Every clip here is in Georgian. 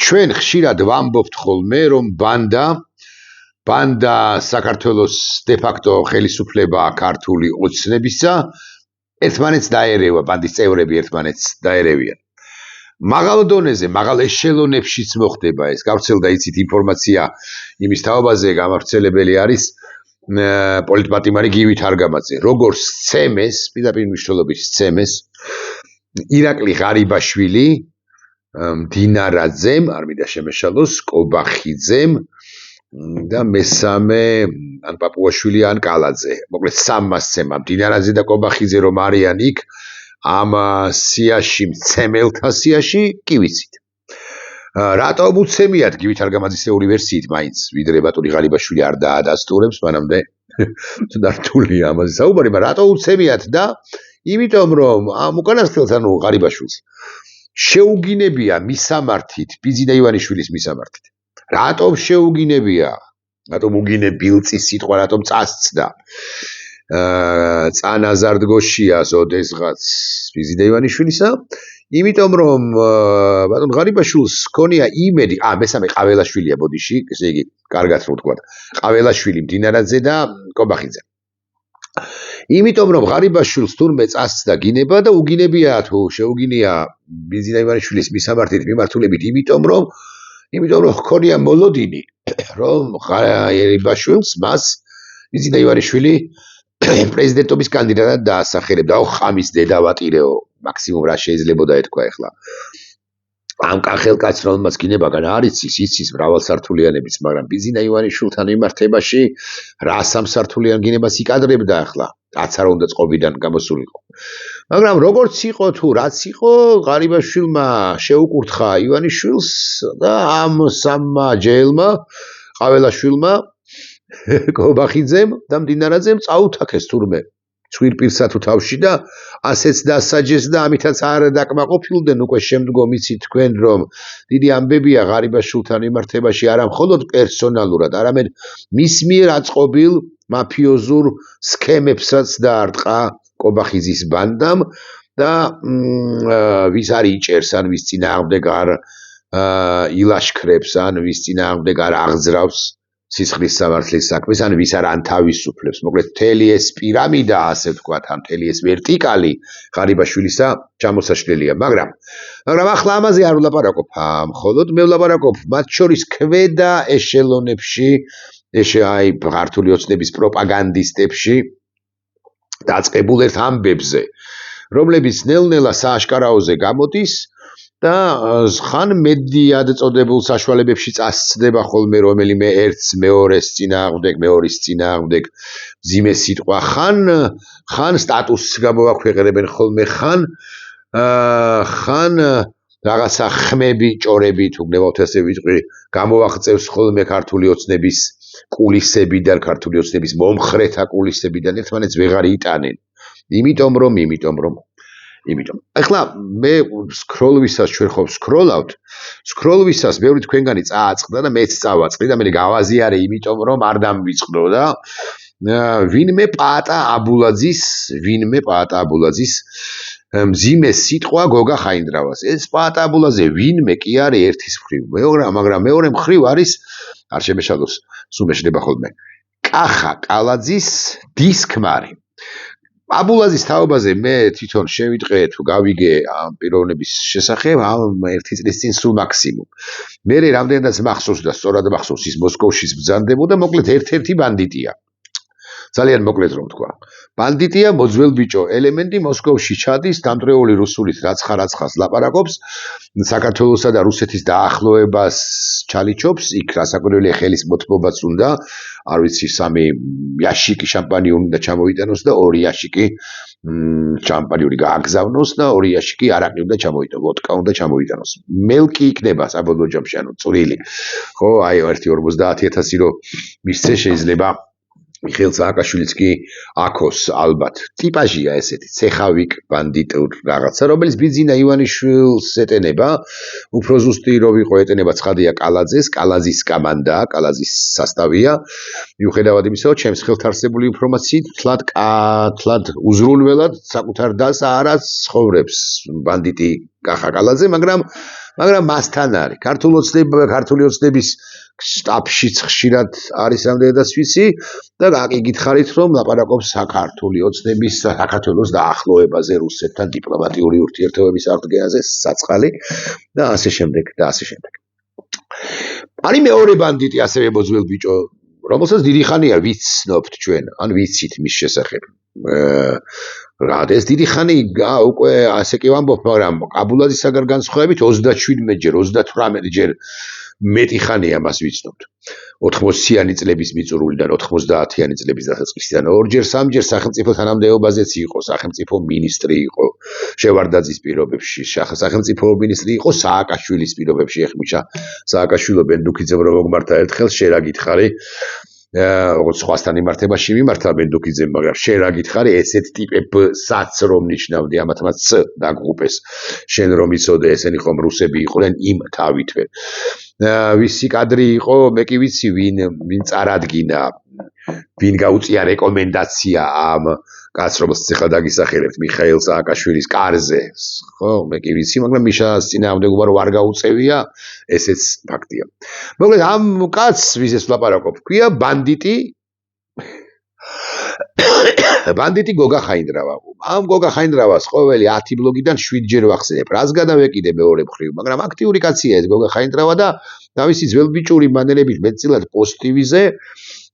ჩვენ ხშირად ვამბობთ ხოლმე, რომ ბანდა საქართველოს დე-ფაქტო ხელისუფლება ქართული ოცნებისა ერთმანეთს დაერევა, ბანდის წევრები ერთმანეთს დაერევიან. მაღალ დონეზე, მაღალ ეშელონებშიც მოხდება ეს. გავრცელდა იცით ინფორმაცია იმის თაობაზე, გამავრცელებელი არის პოლიტპატიმარი გივი თარგამაძე. როგორც სცემეს, პირდაპირ მნიშვნელობით სცემეს, ირაკლი ღარიბაშვილი, დინარაძემ, არ მინდა შემეშალოს, კობახიძემ და მესამე ან პაპუაშვილი ან კალაძე. მოკლედ სამმა სცემამ, დინარაძე და კობახიძე რომ არიან იქ ამ სიაში, მცემელთა სიაში, კი ვიცით. რატომ უცემიათ გივი თარგამაძისეული ვერსიით მაინც, ვიდრე ბატონი ღარიბაშვილი არ დაადასტურებს, მანამდე თუნდა რთულია ამაზე საუბარი, მაგრამ რატომ უცემიათ და იმიტომ რომ ამ უკანასკნელს ანუ ღარიბაშვილს შეუგინებია მისამართით, ბიძინა ივანიშვილის მისამართით. რატომ შეუგინებია? რატომ უგინებილწის სიტყვა, რატომ წასცდა? წანაზარდგოშია ოდესღაც ბიძინა ივანიშვილისა, იმიტომ რომ ბატონ ღარიბაშვილს ჰქონია იმედი, მესამე ყაველაშვილია ბოდიში, ესე იგი, კარგად რო ვთქვა, ყაველაშვილი, დინარაძე და კობახიძე. იმიტომ რომ ღარიბაშვილს თურმე წასცდა გინება და უგინებია თუ შეუგინია ბიძინა ივანიშვილის მისამართით მიმართულებით, იმიტომ რომ ჰქონია მოლოდინი, რომ ღარიბაშვილს მას ბიძინა ივანიშვილი პრეზიდენტობის კანდიდატად დაასახელებდა. ხამის დედავატირეო, მაქსიმუმ რა შეიძლებოდა ეთქვა ახლა. ამ კახელკაცრალმაც გინებაგან არ იცის მრავალსართულიანების, მაგრამ ბიძინა ივანიშვილთან მიმართებაში რა სამსართულიან გინებას იკადრებდა ახლა, რაც არ უნდა წყობიდან გამოსულიყო. მაგრამ როგორც იყო თუ რაც იყო, ღარიბაშვილმა შეუკურთხა ივანიშვილს და ამ სამმა ჯეელმა, ყაველაშვილმა, კობახიძემ და დინარაძემ წაუთაქეს თურმე ცვირპირსა თუ თავში და ასეც დასაჯეს და ამითაც არ დაკმაყოფილდნენ უკვე შემდგომ იცით თქვენ რომ დიდი ამბებია ღარიბაშვილთან მიმართებაში არა მხოლოდ პერსონალურად, არამედ მის მიერ აწყობილ მაფიოზურ სქემებსაც დაარტყა კობახიძის ბანდამ და ვის არ იჭერს ან ვის წინააღმდეგ არ ილაშქრებს ან ვის წინააღმდეგ არ აღძრავს სისხლის სამართლის საქმეს, ან ვის არ ანთავისუფლებს. მოკლედ მთელი ეს პირამიდა, ასე ვთქვათ, ან მთელი ეს ვერტიკალი ღარიბაშვილისა ჩამოსაშლელია, მაგრამ ახლა ამაზე არ ვლაპარაკობ, მხოლოდ მე ვლაპარაკობ მათ შორის ქვედა ეშელონებში, აი ქართული ოცნების პროპაგანდისტებში დაწყებულ ერთ ამბებზე, რომლებიც ნელ-ნელა სააშკარაოზე გამოდის და ხან მედიად წოდებულ საშუალებებში წასცდება ხოლმე რომელიმე ერთს მეორეს წინააღმდეგ, მეორის წინააღმდეგ მძიმე სიტყვა, ხან სტატუსს გამოაქვეყნებენ ხოლმე, ხან რაღაცა ხმები, ჭორები, თუ გნებავთ ასე ვიტყვი, გამოაღწევს ხოლმე ქართული ოცნების კულისებიდან, ქართული ოცნების მომხრეთა კულისებიდან, ერთმანეთს ვეღარ იტანენ. იმიტომ. ახლა მე სკროლვისას ჩვენ ხომ სკროლვისას ბევრი თქვენგანი წააწყდა და მეც წავაწყდი და მე გავაზიარე, იმიტომ რომ არ დამვიწყდო და ვინმე პაატა აბულაძის მძიმე სიტყვა გოგა ხაინდრავას. ეს პაატა აბულაძე ვინმე კი არის ერთის მხრივ, მაგრამ მეორე მხრივ არის, არ შემეშალოს, სულ მეშლება ხოლმე, კახა კალაძის დისქმარი. აბულაძის თაობაზე მე თვითონ შევიტყე თუ გავიგე ამ პიროვნების შესახებ ამ ერთი წლის წინ სულ მაქსიმუმ. მე რამდენადაც მახსოვს და სწორად მახსოვს ის მოსკოვშიც ბრძანდებოდა, მოკლედ ერთ-ერთი ბანდიტია. ძალიან მოკლედ რომ ვთქვა. ბანდიტია, მოძველ ბიჭო ელემენტი, მოსკოვში ჩადის, დამტრეული რუსულით რაცხას ლაპარაკობს, საქართველოსა და რუსეთის დაახლოებას ჩალიჩობს, იქ რასაკვირველია ხელის მოთმობაც უნდა, არ ვიცი, 3 იაშიკი შამპანი უნდა ჩამოიტანოს და 2 იაშიკი შამპანიური გააგზავნოს და 2 იაშიკი არაყი უნდა ჩამოიტანოს, ვოდკა უნდა ჩამოიტანოს. მელკი იქნება საბოლოო ჯამში, ანუ წვრილი. ხო, აი 1.50.000 რო მისცე შეიძლება მიხეილ სააკაშვილიც კი აქოს ალბათ ტიპაჟია ესეთი ცეხავიკ ბანდიტურ რაღაცა, რომელიც ბიძინა ივანიშვილს ეტენება, უფრო ზუსტი რო ვიყო ეტენება ცხადია კალაძეს, კალაძის კამანდა, კალაძის სასტავია. მიუხედავად იმისა, რომ ჩემს ხელთ არსებული ინფორმაციით თლად უზრუნველად საკუთარ დას არ აცხოვრებს ბანდიტი კახა კალაძე, მაგრამ მაგრამ მასთან არის ქართული ოცნების შტაბშიც ხშირად არის ამდენადაც ვიცი და კი გითხარით რომ ლაპარაკობს საქართველოს ოცნების საქართველოს დაახლოებაზე რუსეთთან დიპლომატიური ურთიერთობების აღდგენაზე საწყალი და ასე შემდეგ და ასე შემდეგ. არის მეორე ბანდიტი ასევე მოძველ ბიჭო რომელსაც დიდი ხანია ვიცნობთ ჩვენ ან ვიცით მის შესახებ ეს დიდი ხანი უკვე ასე კი ვამბობ მაგრამ აბულაძისაგან განსხვავებით 37 ჯერ 38 ჯერ მეტი ხანია მას ვიცნობთ 80-იანი წლების მიწურულიდან 90-იანი წლების დასაწყისიდან ორჯერ სამჯერ სახელმწიფო თანამდებობაზეც იყო სახელმწიფო მინისტრი იყო შევარდაძის პირობებში სახელმწიფო მინისტრი იყო სააკაშვილის პირობებში ეხმიჩა სააკაშვილო ბენდუქიძემ რომ მოგმართა ერთხელ შე რა გითხარი როგორც სხვასთან იმართებაში მიმართა ბენდუქიძემ მაგრამ შე რა გითხარი ესეთ ტიპებსაც რომ ნიშნავდი ამათმაც ც დაგღუპეს შენ რომ იცოდე ესენი ხომ რუსები იყვნენ იმ თავითვე ვისი კადრი იყო მე კი ვიცი ვინ წარადგინა ვინ გაუწია რეკომენდაცია ამ კაცს რომელსაც ახლა დაგისახელებთ მიხაილ სააკაშვილის კარზე ხო მე კი ვიცი მაგრამ მიშას წინააღმდეგობა რომ არ გაუწევია ესეც ფაქტია მოკლედ ამ კაცს ვისაც ვლაპარაკობ ქვია ბანდიტი გოგა ხაინდრავა ამ გოგა ხაინდრავას ყოველი 10 ბლოგიდან 7 ჯერ ვახსენებ რას გადავეკიდე მეორე მხრივ მაგრამ აქტიური კაცია ეს გოგა ხაინდრავა და თავისი ძველბიჭური მანერებით მეტწილად პოზიტივიზე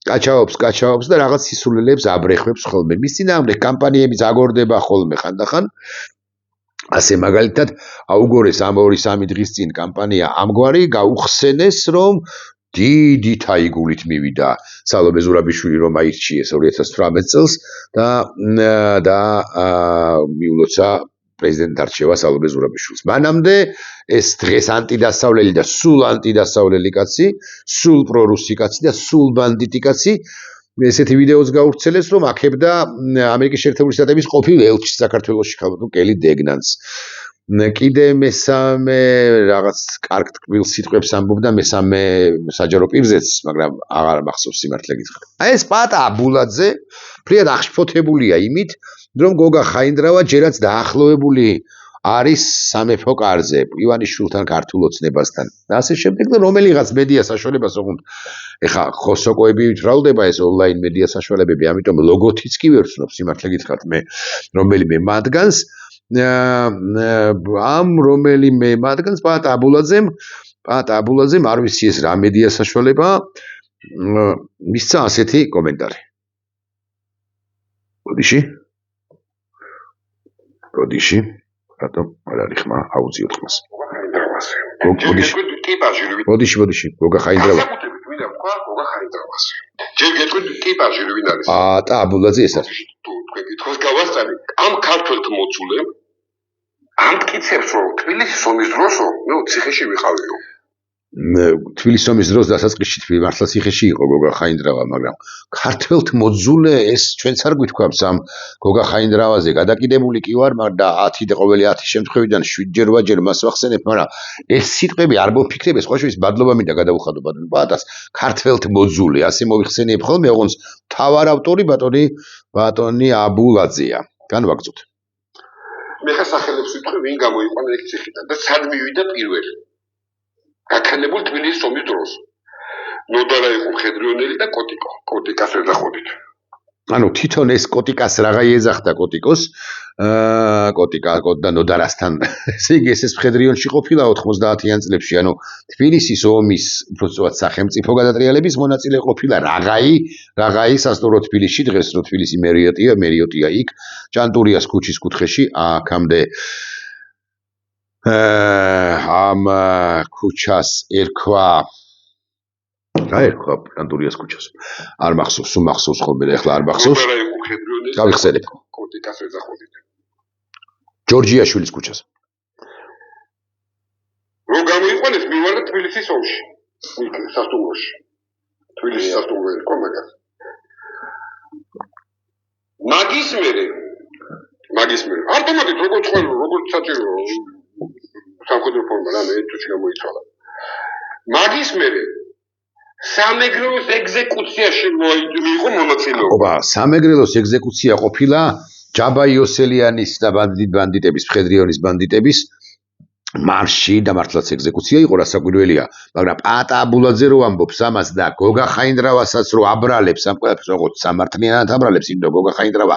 კაჩაობს და რაღაც სისულელებს აბრეხვებს ხოლმე მის წინააღმდეგ კამპანიებიც აგორდება ხოლმე ხანდახან ასე მაგალითად აუგორეს ამ 2-3 დღის წინ კამპანია ამგვარი გაუხსენეს რომ დიდი თაიგულით მივიდა სალომე ზურაბიშვილი რომ აირჩიეს 2018 წელს და მიულოცა პრეზიდენტ არჩევა სალომე ზურაბიშვილს. მანამდე ეს დღეს ანტიდასავლელი და სულ ანტიდასავლელი კაცი, სულ პრორუსი კაცი და სულ ბანდიტი კაცი ესეთი ვიდეოს გავრცელეს რომ აქებდა ამერიკის შეერთებული შტატების ყოფილ ელჩს საქართველოში ხალხო კელი დეგნანს. კიდე მესამე რაღაც კარგ ტკბილ სიტყვებს ამბობდა მესამე საჯარო პირზეც, მაგრამ აღარ მახსოვს სიმართლე გითხრათ. აი ეს პატა აბულაძე ფრიად აღშფოთებულია იმით, რომ გოგა ხაინდრავა ჯერაც დაახლოებული არის სამეფო კარზე, ივანიშვილთან ქართულ ოცნებასთან. და ასე შემდეგ და რომელიღაც მედია საშუალებას ოღონდ ეხა ხოსოკოები ვრალდება ეს ონლაინ მედია საშუალებები, ამიტომ ლოგოთიც კი ვერ ვცნობ სიმართლე გითხრათ მე რომელიმე მათგანს ამ რომელიმე მათგანს პატა აბულაძემ არ ვიცი ეს რა მედია საშუალება მისცა ასეთი კომენტარი. გოდიში რატომ არ არის ხმა აუძიოთ ხმას გოდიში გოგა ხაინდრავა ჯერ გეტყვით ტიპაჟი ვინ არის პატა აბულაძე ეს არის თქვენ გითხოს გავასწავლე ამ ქართველთ მოცულემ ამ მტკიცებს რომ თბილისის ომის დროსო ნუ ციხეში ვიყავიო თბილისის ომის დროს დასაწყისში მართლა ციხეში იყო გოგა ხაინდრავა მაგრამ ქართველთ მოძულე ეს ჩვენც არ გვითქვამს ამ გოგა ხაინდრავაზე გადაკიდებული კი ვარ და 10 ყოველი 10 შემთხვევიდან 7-8 ჯერ მას ვახსენებ მაგრამ ეს სიტყვები არ მოფიქრებ ეს ყოველთვის ბადლობა მინდა გადავუხადო ბატონს ქართველთ მოძულე ასე მოიხსენიებ ხოლმე ოღონდ თავარ ავტორი ბატონი აბულაძეა განვაგრძოთ მე ხა სახელებს ვიტყვი ვინ გამოიყვანა ეს ციხიდან და სად მივიდა პირველი გაქანებულ თბილისის ომის დროს ნოდარა იყო მხედრიონელი და კოტიკას ეძახოდით ანუ თვითონ ეს კოტიკას რაღა ეძახდა კოტიკოს კოტიკა და ნოდარასთან ესე იგი ეს მხედრიონში ყოფილა 90-იან წლებში ანუ თბილისის ომის უბრალოდ სახელმწიფო გადატრიალების მონაწილე ყოფილა რაღაცაი სასტუმრო თბილისში დღეს რო თბილისი მერიოტია იქ ჭანტურიას ქუჩის კუთხეში აქამდე ამ ქუჩას ერქვა ჭანტურიას ქუჩას არ მახსოვს სულ მახსოვს ხოლმე და ეხლა არ მახსოვს გავიხსენებ კოტიკას ეძახოდით ჯორჯიაშვილის ქუჩას რომ გამოიყვანეს მივიდა თბილისის ომში იქ სასტუმროში თბილისის სასტუმრო იყო მაგას მაგის მერე ავტომატით როგორც საჭირო სამხედრო ფორმა რა მე თუჩი გამოიცვალა მაგის მერე სამეგრელოს ეგზეკუციაში მოიყვო მონაწილეობა სამეგრელოს ეგზეკუცია ყოფილა ჯაბა იოსელიანის და ბანდიტების მხედრიონის ბანდიტების მარში და მართლაც ეგზეკუცია იყო რასაკვირველია, მაგრამ პატა აბულაძე რო ამბობს ამას და გოგა ხაინდრავასაც რო აბრალებს ამ ყველაფერს, როგორც სამართლიანად აბრალებს, იმიტომ გოგა ხაინდრავა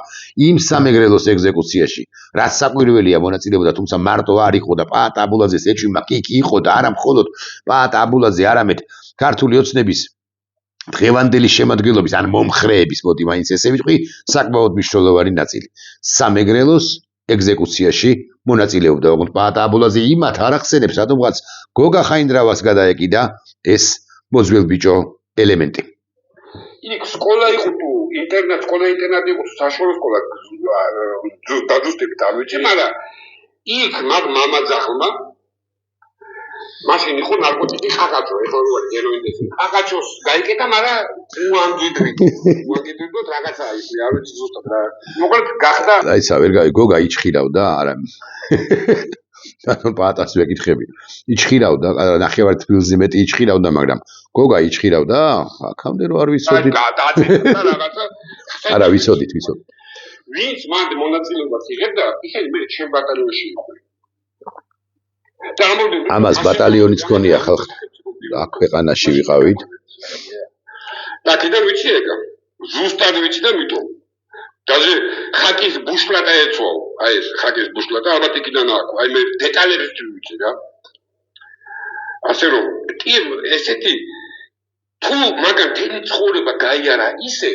იმ სამეგრელოს ეგზეკუციაში რასაკვირველია მონაწილეობდა, თუმცა მარტო არ იყო და პატა აბულაძეს ეჭვმა კი იყო და არა მხოლოდ პატა აბულაძე, არამედ ქართული ოცნების დღევანდელი შემადგენლობის ან მომხრეების, მოდი მაინც ესე ვიტყვი, საკმაოდ მნიშვნელოვანი ნაწილი სამეგრელოს ეგზეკუციაში მონაწილეობდა, ოღონდ პატა აბულაძე იმათ არ ახსენებს, რატომღაც გოგა ხაინდრავას გადაეკიდა ეს მოძველ ბიჭო ელემენტი. იქ სკოლა იყო თუ ინტერნატი იყო თუ საშუალო სკოლა დაძუსტებით არ ვიცი, მაგრამ იქ მაგ მამაძახლმა მაშინ იყო ნარკოტიკი ხახაჩო, ეხლა რო არის ჰეროინი. ხახაჩოს გაიკეთა, მაგრამ უანგიდრებოდ რაღაცა ის არ ვიცი ზუსტად რა. მოკლედ გახდა აიცა ვერ გაი გოგა იჩხირავდა არა ანუ პატას ვეკითხები. იჩხირავდა, ნახევარ თბილზე მეტი იჩხირავდა, მაგრამ გოგა იჩხირავდა? აქამდე რო არ ვიცოდით. რაღაცა. არა ვიცოდით. ვინც მანდ მონაწილეობას იღებდა, ისინი მე ჩემ ბატალიონში იყვნენ. ამას ბატალიონიც ქონია ხალხ აქ ქვეყანაში ვიყავით. და კიდევ ვიცი ეგა. ზუსტად ვიცი და მითო. даже ხაკის ბუშლატა ეცვალ. აი ეს ხაკის ბუშლატა ალბათ იქიდან აქვს. აი მე დეტალებს ვიცი რა. ასე რომ ესეთი თუ მაგან თითი ცხოვრება გაიარა ისე,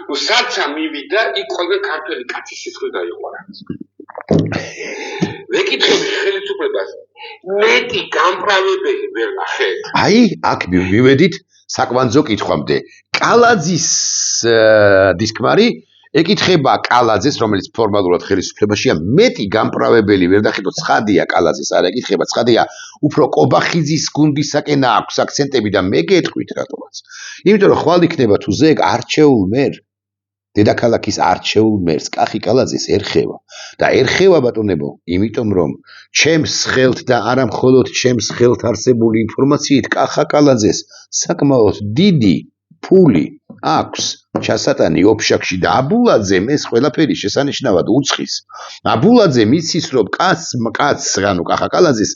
რომ საცა მივიდა იქ ყველა ქართველი კაცის სიტყვი დაიყვარა. ვეკითხები ხელისუფლებას მეტი გამправებელი ვერ ნახეთ. აი, აქ მივედით საკვანძო კითხვამდე. კალაძის დისკმარი ეკითხება კალაძეს, რომელიც ფორმალურად ხელისუფლებაშია, მეტი გამправებელი ვერ ნახეთო, ცხადია კალაძეს არ ეკითხება, ცხადია უფრო კობახიძის გუნდისაკენ აქვს აქცენტები და მე გეტყვით რატომაც. იმიტომ რომ ხვალ იქნება თუ ზეგ არჩეულ մեր დედაქალაქის არჩეულ მერს კახი კალაძეს ერხევა და ერხევა ბატონებო, იმიტომ რომ ჩემს ხელთ და არა მხოლოდ ჩემს ხელთ არსებული ინფორმაციით კახა კალაძეს საკმაოდ დიდი ფული აქვს ჩასატანი ოფშაქში და აბულაძემ ეს ყველაფერი შესანიშნავად უცხის. აბულაძე მიცის რომ კაცს ანუ კახა კალაძეს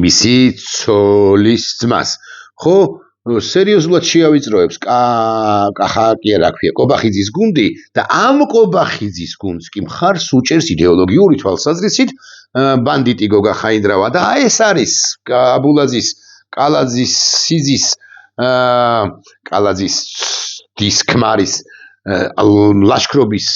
მისი ცოლის ძმას ხო სერიოზულად შეავიწროებს კახა კი არა ქვია კობახიძის გუნდი და ამ კობახიძის გუნდს კი მხარს უჭერს იდეოლოგიური თვალსაზრისით ბანდიტი გოგა ხაინდრავა და ეს არის აბულაძის კალაძის სიზის კალაძის დისკმარის ლაშქრობის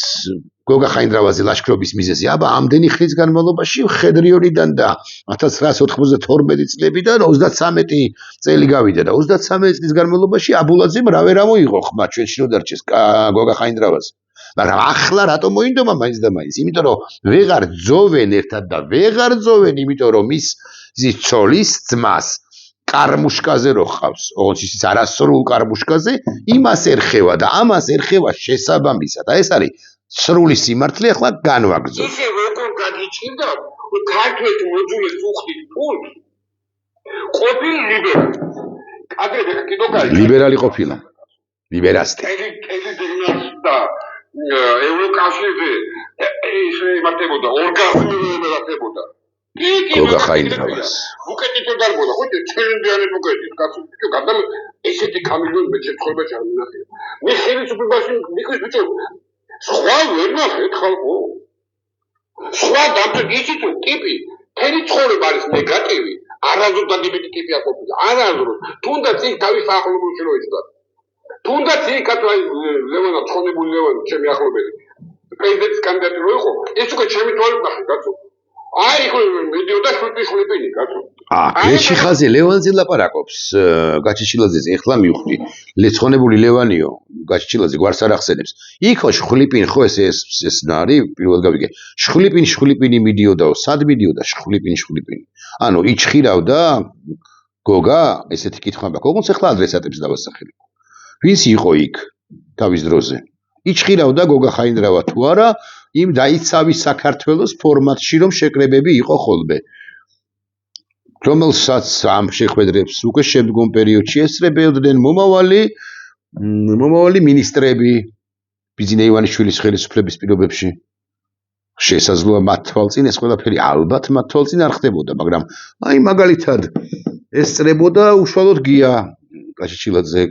გოგა ხაინდრავაზე ლაშქრობის მიზეზი. აბა ამდენი ხნის განმავლობაში მხედრიორიდან და 1992 წლებიდან 33 წელი გავიდა და 33 წლის განმავლობაში აბულაძემ რა ვერ ამოიღო ხმა ჩვენ შინო დარჩეს გოგა ხაინდრავაზე. მაგრამ ახლა რატომ მოინდომა მაინც და მაინც? იმიტომ რომ ვეღარ ძოვენ ერთად და ვეღარ ძოვენ, იმიტომ რომ მის ცოლის ძმას კარმუშკაზე რო ხავს, ოღონდ ის არასრულ კარმუშკაზე, იმას ერხევა და ამას ერხევა შესაბამისად. ეს არის სრული სიმართლე, ახლა განვაგრძო. ისე როგორ გაგიჩნდა, რომ ქართველი მოძულეს უხდით ფულს, ყოფილი ლიბერალი. კადრები კიდო გაიგე. ლიბერალი ყოფილა. ლიბერასტი. ელი და ევროკავშირზე ისე იმართებოდა, ორგაზმი იმართებოდა. გოგა ხაინდრავას. უკეთით არ დარბოდა, ხო, ჩვენებიანეთ უკეთით, კაცო, გადამ ესეთი კამილიონი მე შემთხვევაში არ მინახია. მე ხელისუფლებაში მიყვის ბიჭო, სხვა ვერ ნახეთ ხალხო. სხვა დამტკი იცით რომ ტიპი, თელი ცხოვრება არის ნეგატივი, არასდროს დაგებითი ტიპი არ ყოფილა, არასდროს, თუნდაც იქ თავის ახლობელს რო ეჭდა. თუნდაც იქ აი ლევანა ცხონებული ლევანი ჩემი ახლობელი. პრეზიდენტის კანდიდატი რო იყო, ეს უკვე ჩემი თვალით ნახე, კაცო. აი ხო მიდიოდა შულპინი კაცო. გეჩი ხაზე ლევანზე ლაპარაკობს გაჩიჩილაძეზე ეხლა მივხვდი. ლეცხონებული ლევანიო, გაჩიჩილაძე გვარს არ ახსენებს. იქო შხლიპინ ხო ეს ნარი პირველ გავიგე. შხლიპინი მიდიოდაო, სად მიდიოდა შხლიპინი. ანუ იჩხირავდა გოგა, ესეთი კითხვა მაქვს. ოღონდ ეხლა ადრესატებს დავასახელებ. ვინც იყო იქ თავის დროზე? იჩხირავდა გოგა ხაინდრავა თუ არა? იმ დაიცავი საქართველოს ფორმატში რომ შეკრებები იყო ხოლმე. რომელსაც ამ შეხვედრებს უკვე შემდგომ პერიოდში ესწრებოდნენ მომავალი მინისტრები ბიზნე ივანიშვილის ხელისუფლების პირობებში. შესაძლოა მათ თვალწინ ეს ყველაფერი ალბათ მათ თვალწინ არ ხდებოდა, მაგრამ აი მაგალითად ეს წრებოდა უშუალოდ გია კაშიჩილაძე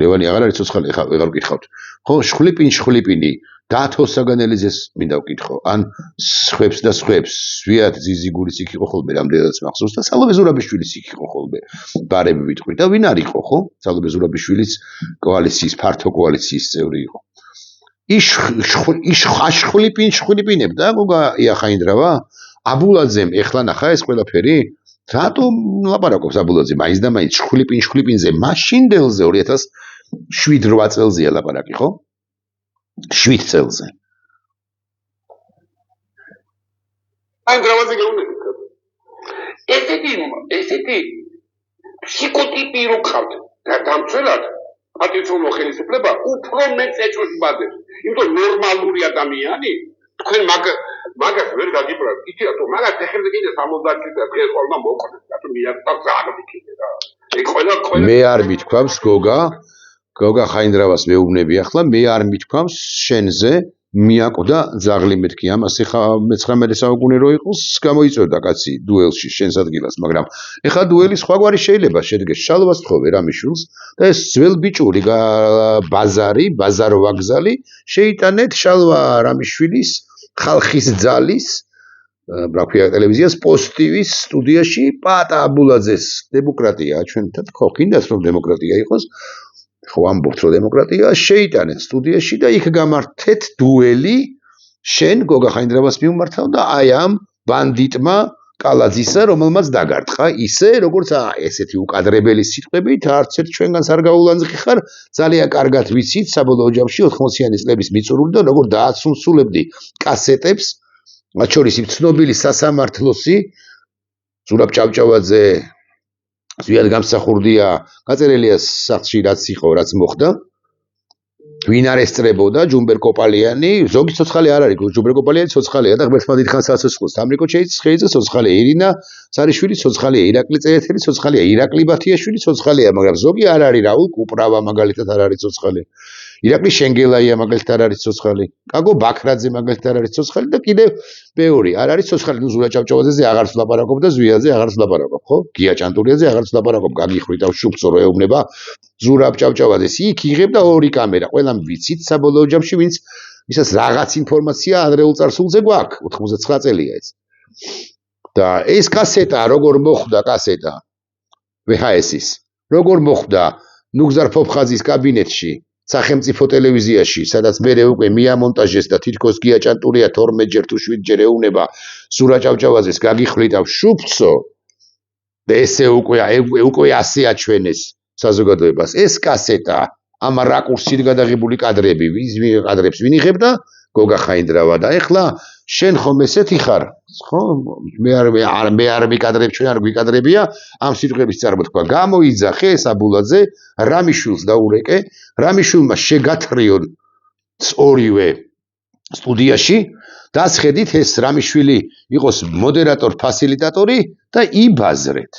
ლევანი აღარ არის ცოცხალი, ეხლა ვეღარ ვკითხავთ. ხო, შხლიპინი დათო საგანელიძეს მინდა ვკითხო, ან სხვებს და სხვებს, ზვიად ზიზიგურის იქ იყო ხოლმე რამდენადაც მახსოვს და სალომე ზურაბიშვილის იქ იყო ხოლმე ბარები ვიტყვი და ვინ არ იყო, ხო? სალომე ზურაბიშვილიც კოალიციის, ფართო კოალიციის წევრი იყო. შხლიპინებდა გოგა იახაინდრავა? აბულაძემ ეხლა ნახა ეს ყველაფერი? რატომ ლაპარაკობს აბულაძე მაინც და მაინც შხლიპინზე მაშინდელზე 2007-8 წელზეა ლაპარაკი, ხო? 7 წელზე. აი გრავაზე გეუბნებით. ესეთი ფსიქოტიპი რო ხართ და დამცველად პატრიოტული ხელისუფლება უფრო მეც ეჭვებადებს. იმიტომ ნორმალური ადამიანი თქვენ მაგას ვერ გაგიბრალთ. იცი რატო? მაგას ეხებზე კიდე 70 წელი დღეს ხოლმე მოყოლეთ. რატომ მიაკეთებ ზაღები კიდე რა. ეგ ყველა მე არ მithქვამს გოგა ხაინდრავას მეუბნები ახლა, მე არ მithქვამს შენზე მიაკვდა ძაღლი მეთქი ამას ეხა მე-19 საუკუნე რო იყოს გამოიწევდა კაცი დუელში შენს ადგილას, მაგრამ ეხა დუელი სხვაგვარი შეიძლება შედგეს. შალვას თხოვე რამიშვილს და ეს ძველ ბიჭური ბაზარ ვაგზალი შეიტანეთ შალვა რამიშვილის ხალხის ძალის რა ქვია ტელევიზიას პოსტივის სტუდიაში პატა აბულაძეს დემოკრატია ჩვენთან ხო გინდათ რომ დემოკრატია იყოს ხო ამბობთ რომ დემოკრატია შეიტანეთ სტუდიაში და იქ გამართეთ დუელი შენ გოგა ხაინდრავას მიმართავ და აი ამ ბანდიტმა კალაძისა რომელმაც დაგარტყა ისე როგორც ესეთი უკადრებელი სიტყვებით არც ერთ ჩვენგანს არ გაულანძღი ხარ ძალიან კარგად ვიცით საბოლოო ჯამში 80-იანი წლების მიწურული და როგორ დააცუნსულებდი კასეტებს მათ შორის ცნობილი სასამართლოსი ზურაბ ჭავჭავაძე ზვიად გამსახურდია გაწერილია სახლში რაც იყო რაც მოხდა ვინ არ ესწრებოდა ჯუმბერ კოპალიანი ზოგი ცოცხალი არ არის ჯუმბერ კოპალიანი ცოცხალია და ღმერთმა დიდხანს აცოცხლოს თამრიკო შეიძლება ცოცხალია ირინა სარიშვილი ცოცხალია ირაკლი წერეთელი ცოცხალია ირაკლი ბათიაშვილი ცოცხალია მაგრამ ზოგი არ არის რაულ კუპრავა მაგალითად არ არის ცოცხალი ირაკლი შენგელაია მაგალითად არ არის ცოცხალი კაგო ბაქრაძე მაგალითად არ არის ცოცხალი და კიდევ ბევრი არ არის ცოცხალი ნუ ზურა ჭავჭავაძეზე აღარც ვლაპარაკობ და ზვიაძე აღარც ვლაპარაკობ ხო გია ჭანტურიაძე აღარც ვლაპარაკობ გაგიხრით შუბცო რო ეუბნება ზურაბ ჭავჭავაძეს იქ იღებდა ორი კამერა ყველამ ვიცით საბოლოო ჯამში ვინც ვისაც რაღაც ინფორმაცია ადრეულ წარსულზე გვაქვს 99 წელია ეს და ეს კასეტა როგორ მოხვდა კასეტა VHS-ის როგორ მოხვდა ნუგზარ ფოფხაძის კაბინეტში სახელმწიფო ტელევიზიაში სადაც მე უკვე მიამონტაჟეს და თითქოს გია ჭანტურია 12 ჯერ თუ 7 ჯერ ეუბნება ზურა ჭავჭავაძეს გაგიხვლიტავ შუბცო და ესე უკვე ასე აჩვენეს საზოგადოებას ეს კასეტა ამ რაკურსით გადაღებული კადრები კადრებს ვინ იღებდა გოგა ხაინდრავა და ეხლა შენ ხომ ესეთი ხარ ხო მე არ მიკადრებ ჩვენ არ გვიკადრებია ამ სიტყვების წარმოთქვა გამოიძახე ეს აბულაძე რამიშვილს დაურეკე რამიშვილმა შეგათრიონ ორივე სტუდიაში დასხედით ეს რამიშვილი იყოს მოდერატორ ფასილიტატორი და იბაზრეთ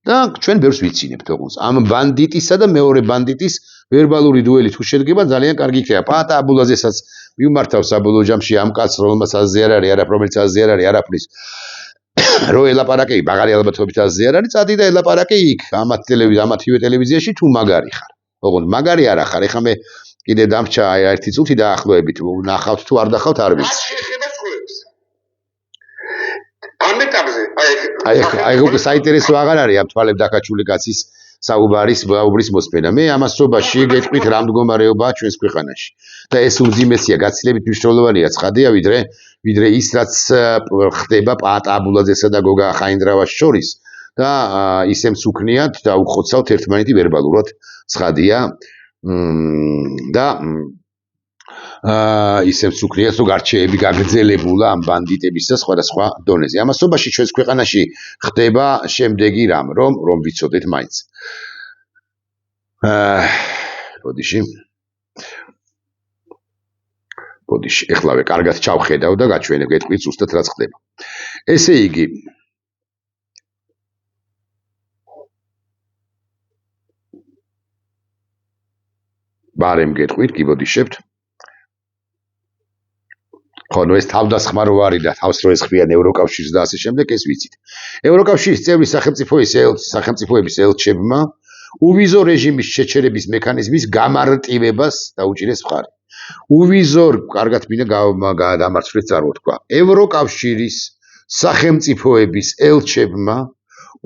და ჩვენ ბევრს ვიცინებთ ოღონდ ამ ბანდიტისა და მეორე ბანდიტის ვერბალური დუელი თუ შედგება ძალიან კარგი იქნება პატა აბულაძესაც მიმართავ საბოლოო ჯამში ამ კაცს რომელმაც აზე არ არის რომელიც აზე არ არის არაფრის რო ელაპარაკე მაგარი ალბათობით აზე არ არის წადი და ელაპარაკე იქ ამათივე ტელევიზიაში თუ მაგარი ხარ ოღონდ მაგარი არა ხარ ეხლა მე კიდე დამრჩა ერთი წუთი დაახლოებით ნახავთ თუ არ ნახავთ არ ვიცი აი უკვე საინტერესო აღარ არის ამ თვალებ დაკაჩული კაცის საუბრის მოსმენა მე ამასობაში გეტყვით რა მდგომარეობაა ჩვენს ქვეყანაში და ეს უმძიმესია გაცილებით მნიშვნელოვანია ცხადია ვიდრე ის რაც ხდება პატა აბულაძესა და გოგა ხაინდრავას შორის და ისე მსუქნიათ და უხოცავთ ერთმანეთი ვერბალურად ცხადია და ისე მსუქნიათ რომ გარჩევები გაგრძელებულა ამ ბანდიტების და სხვადასხვა დონეზე. ამასობაში ჩვენს ქვეყანაში ხდება შემდეგი რამ, რომ ვიცოდეთ მაინც. ბოდიში, ეხლავე კარგად ჩავხედავ და გაჩვენებ გეტყვით ზუსტად რაც ხდება. ესე იგი ბარემ გეტყვით, კი ბოდიშებთ. ხო, ნუ ეს თავდასხმა რო არის და თავს რო ესხმიან ევროკავშირს და ასე შემდეგ, ეს ვიცით. ევროკავშირის წევრი სახელმწიფოების ელჩებმა უვიზო რეჟიმის შეჩერების მექანიზმის გამარტივებას დაუჭირეს მხარი. უვიზო, კარგად მინდა გადამარცხდეს წარმოთქვა. ევროკავშირის სახელმწიფოების ელჩებმა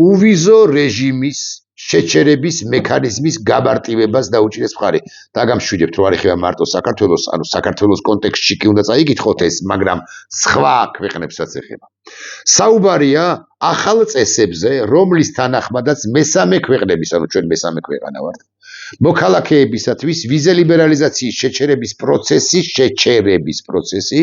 უვიზო რეჟიმის შეჩერების მექანიზმის გამარტივებას დაუჭირეს მხარი. დაგამშვიდებთ, რომ არ ეხება მარტო საქართველოს, ანუ საქართველოს კონტექსტში კი უნდა წაიკითხოთ ეს, მაგრამ სხვა ქვეყნებსაც ეხება. საუბარია ახალ წესებზე, რომლის თანახმადაც მესამე ქვეყნების, ანუ ჩვენ მესამე ქვეყანა ვართ, მოქალაქეებისათვის ვიზა ლიბერალიზაციის შეჩერების პროცესი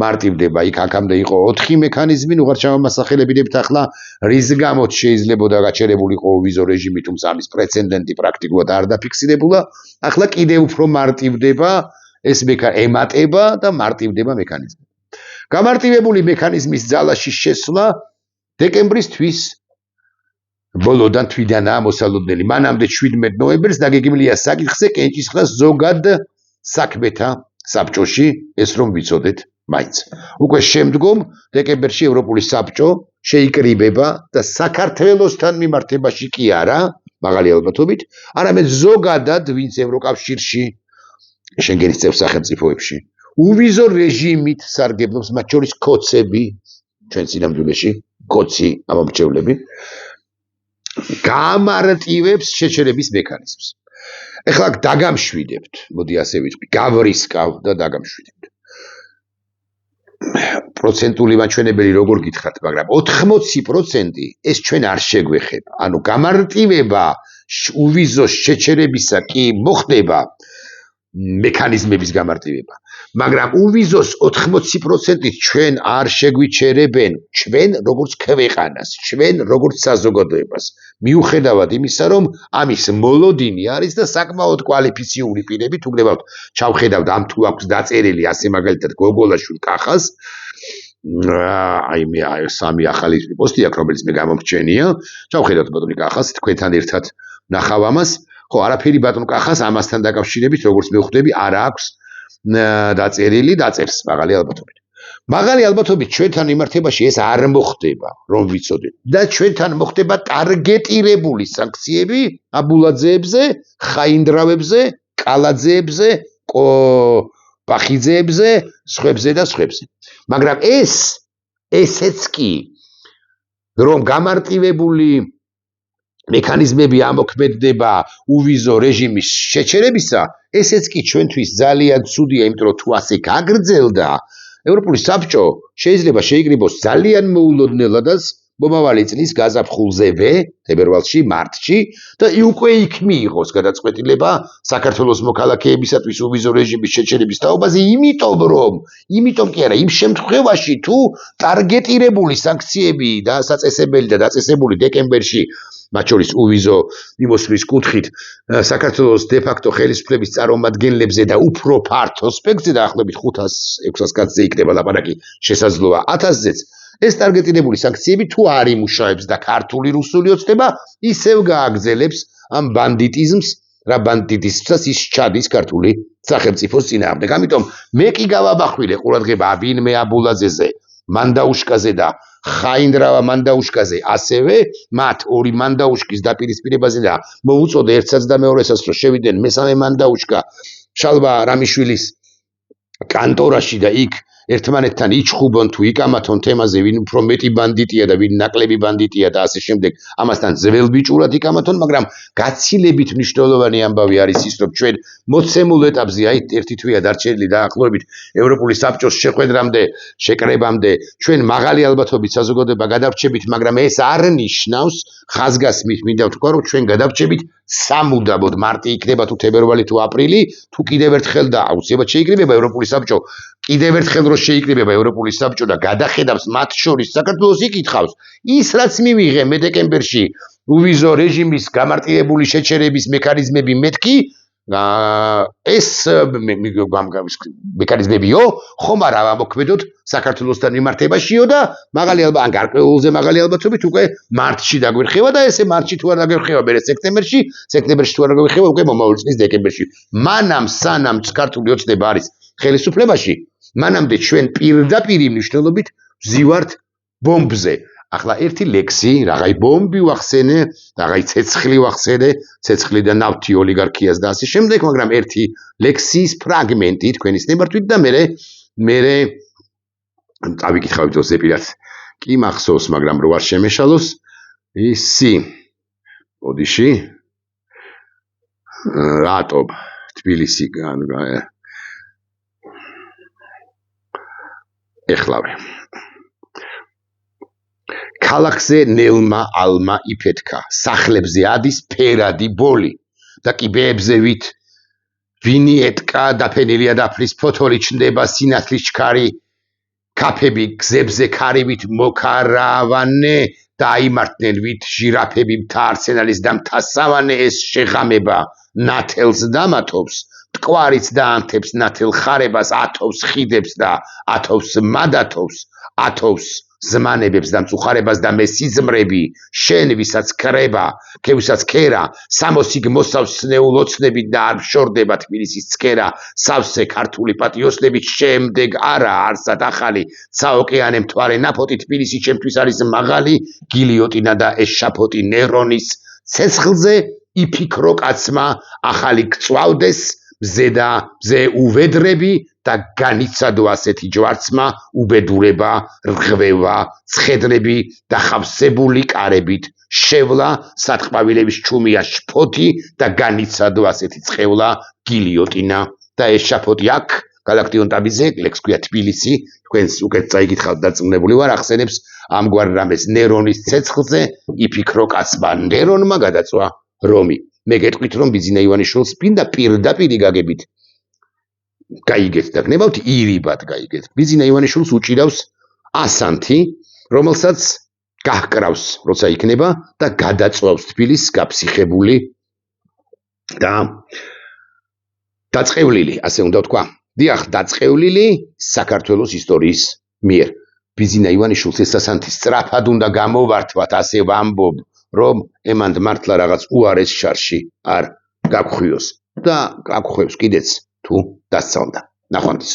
მარტივდება. იქ აქამდე იყო 4 მექანიზმი, ნუ არ ჩამომასახელებინებთ ახლა, რის გამოც შეიძლებოდა გაჩერებულიყო ვიზო რეჟიმი, თუმცა ამის პრეცედენტი პრაქტიკულად არ დაფიქსირებულა. ახლა კიდევ უფრო მარტივდება ეს ემატება და მარტივდება მექანიზმი. გამარტივებული მექანიზმის ძალაში შესვლა დეკემბრის თვის ბოლოდან თვიდანაა მოსალოდნელი. მანამდე 17 ნოემბერს დაგეგმილია საკითხზე კენჭისყრა ზოგად საქმეთა საბჭოში, ეს რომ ვიცოდეთ მაინც. უკვე შემდგომ დეკემბერში ევროპული საბჭო შეიკრიბება და საქართველოსთან მიმართებაში კი არა, მაღალი ალბათობით, არამედ ზოგადად ვინც ევროკავშირში, შენგენის წევრ სახელმწიფოებში უვიზო რეჟიმით სარგებლობს, მათ შორის კოცები, ჩვენ სინამდვილეში კოცი ამომრჩევლები, გამარტივებს შეჩერების მექანიზმს. ეხლა დაგამშვიდებთ, მოდი ასე ვიტყვი, გავრისკავ და დაგამშვიდებთ. პროცენტული მაჩვენებელი როგორ გითხრათ, მაგრამ 80% ეს ჩვენ არ შეგვეხება. ანუ გამარტივება უვიზოს შეჩერებისა კი მოხდება მექანიზმების გამარტივება, მაგრამ უვიზოს 80%-ით ჩვენ არ შეგვიჩერებენ, ჩვენ როგორც ქვეყანას, ჩვენ როგორც საზოგადოებას. მიუხედავად იმისა, რომ ამის მოლოდინი არის და საკმაოდ კვალიფიციური პირები, თუ გნებავთ, ჩავხედავთ ამ თუ აქვს დაწერილი ასე მაგალითად გოგოლაშვილ კახას, აი მე სამი ახალი პოსტი აქვს, რომელიც მე გამომრჩენია, ჩავხედავთ ბატონი კახას, თქვენთან ერთად ნახავ ამას. ხო, არაფერი ბატონ კახას ამასთან დაკავშირებით, როგორც მე ვხვდები, არ აქვს დაწერილი, დაწერს მაღალი ალბათობით. მაღალი ალბათობით ჩვენთან მიმართებაში ეს არ მოხდება, რომ ვიცოდეთ. და ჩვენთან მოხდება ტარგეტირებული სანქციები აბულაძეებზე, ხაინდრავებზე, კალაძეებზე, პახიძეებზე, სხვებზე და სხვებზე. მაგრამ ესეც კი რომ გამარტივებული მექანიზმები ამოქმედდება უვიზო რეჟიმის შეჩერებისა, ესეც კი ჩვენთვის ძალიან ცუდია, იმიტომ რომ თუ ასე გაგრძელდა, ევროპული საბჭო შეიძლება შეიკრიბოს ძალიან მოულოდნელადაც მომავალი წლის გაზაფხულზევე, თებერვალში, მარტში და უკვე იქ მიიღოს გადაწყვეტილება საქართველოს მოქალაქეებისათვის უვიზო რეჟიმის შეჩერების თაობაზე, იმიტომ კი არა, იმ შემთხვევაში თუ ტარგეტირებული სანქციები და საწესებელი და დაწესებული დეკემბერში, მათ შორის უვიზო მიმოსვლის კუთხით საქართველოს დე-ფაქტო ხელისუფლების წარმომადგენლებზე და უფრო ფართო სპექტრზე, დაახლოებით 500-600 კაცზე იქნება ლაპარაკი, შესაძლოა 1000-ზეც. ეს ტარგეტირებული სანქციები თუ არ იმუშავებს და ქართული რუსული ოცნება, ისევ გააგრძელებს ამ ბანდიტიზმს, რა ბანდიტიზმსაც ის ჩადის ქართული სახელმწიფოს წინააღმდეგ. ამიტომ მე კი გავაბახვილე ყურადღება ვინმე აბულაძეზე, მანდაუშკაზე და ხაინდრავა მანდაუშკაზე, ასევე მათ ორი მანდაუშკის დაპირისპირებაზე და მოუწოდე ერთსაც და მეორესაც, რომ შევიდნენ მესამე მანდაუშკა შალვა რამიშვილის კანტორაში და იქ ერთმანეთთან იჩხუბონ თუ იკამათონ თემაზე, ვინ უფრო მეტი ბანდიტია და ვინ ნაკლები ბანდიტია და ასე შემდეგ, ამასთან ძველბიჭურად იკამათონ, მაგრამ გაცილებით მნიშვნელოვანი ამბავი არის ის, რომ ჩვენ მოცემულ ეტაპზე, აი ერთი თვეა დარჩენილი დაახლოებით ევროპული საბჭოს შეხვედრამდე, შეკრებამდე, ჩვენ მაღალი ალბათობით საზოგადოება გადავრჩებით, მაგრამ ეს არ ნიშნავს ხაზგასმით მინდა ვთქვა, რომ ჩვენ გადავრჩებით სამუდამოდ მარტი იქნება თუ თებერვალი თუ აპრილი, თუ კიდევ ერთხელ და აუცილებლად შეიკრიბება ევროპული საბჭო, კიდევ ერთხელ რო შეიკრიბება ევროპული საბჭო და გადახედავს მათ შორის საქართველოს იკითხავს, ის რაც მივიღე მე დეკემბერში უვიზო რეჟიმის გამარტივებული შეჩერების მექანიზმები მეთქი, ეს მექანიზმებიო, ხომ არა ამოქმედოთ საქართველოსთან მიმართებაშიო და მაღალი ალბათობით, ან გარკვეულზე მაღალი ალბათობით უკვე მარტში დაგვერხება და ესე მარტში თუ არ დაგვერხება, მერე სექტემბერში თუ არ დაგვერხება, უკვე მომავალ წლის დეკემბერში. მანამ სანამ ქართული ოცნება არის ხელისუფლებაში, მანამდე ჩვენ პირდაპირ მნიშვნელობით ვზივართ ბომბზე. ახლა ერთი ლექსი, რაღაცა ბომბი ვახსენე, რაღაცა ცეცხლი ვახსენე, ცეცხლი და ნავთი ოლიგარქიას და ასე შემდეგ, მაგრამ ერთი ლექსის ფრაგმენტი თქვენის ნებართვით და მე წავიკითხავთ ზეპირად. კი მახსოვს, მაგრამ რო არ შემეშალოს, ისი. ოდიში. რატომ თბილისი ეხლავე. ქალაქზე ნელმა ალმა იფეთქა, სახლებზე ადის ფერადი ბოლი და კიბეებზე ვინი ეტკა დაფენილია დაფრის ფოთოლი ჩნდება სინათლის ჩქარი, კაფები გზებზე ქარივით მოკარავანე დაიმართნენ ვით ჟირაფები მთა არსენალის და მთა სავანე ეს შეღამება ნათელს დამათობს, მტკვარიც დაანთებს ნათელ ხარებას, ათოვს ხიდებს და ათოვს მადათოვს, ათოვს ზმანებებს და მწუხარებას და მე სიზმრები, შენ ვისაც ქრება, ქევისაც ქერა, სამოსიგ მოსავს სნეულ ოცნებით და არ მშორდება თბილისის ცქერა, სავსე ქართული პატიოსნებით შემდეგ არა არსად ახალი, საოკეანე მთვარე ნაფოტი თბილისი ჩემთვის არის მაღალი, გილიოტინა და ეშაფოტი ნერონის ცეცხლზე იფიქრო კაცმა ახალი გწვავდეს მზე უვედრები და განიცადო ასეთი ჯვარცმა უბედურება, რღვევა, ცხედრები და ხავსებული კარებით შევლა სატყმავილების ჩუმია შფოთი და განიცადო ასეთი წყევლა გილიოტინა და ეშაფოტი აქ გალაქტიონ ტაბიძე ლექს ქვია თბილისი თქვენს უკეთ წაიკითხავთ დარწმუნებული ვარ ახსენებს ამგვარ რამეს ნერონის ცეცხლზე იფიქრო კაცმა ნერონმა გადაწვა რომი მე გეტყვით რომ ბიძინა ივანიშვილს პინდა პირდაპირ გაგებით გაიგეთ და გნებავთ ირიბად გაიგეთ ბიძინა ივანიშვილს უჭირავს ასანთი რომელსაც გაჰკრავს როცა იქნება და გადაწვავს თბილისს გაფსიხებული და დაწყევლილი ასე უნდა ვთქვა დიახ დაწყევლილი საქართველოს ისტორიის მიერ ბიძინა ივანიშვილს ეს ასანთი სწრაფად უნდა გამოვართვათ ასე ვამბობ რომ ემანდ მართლა რაღაც უარეს შარში არ გაგხვიოს და გაგხვევს კიდეც თუ დასწავლდა ნახვამდის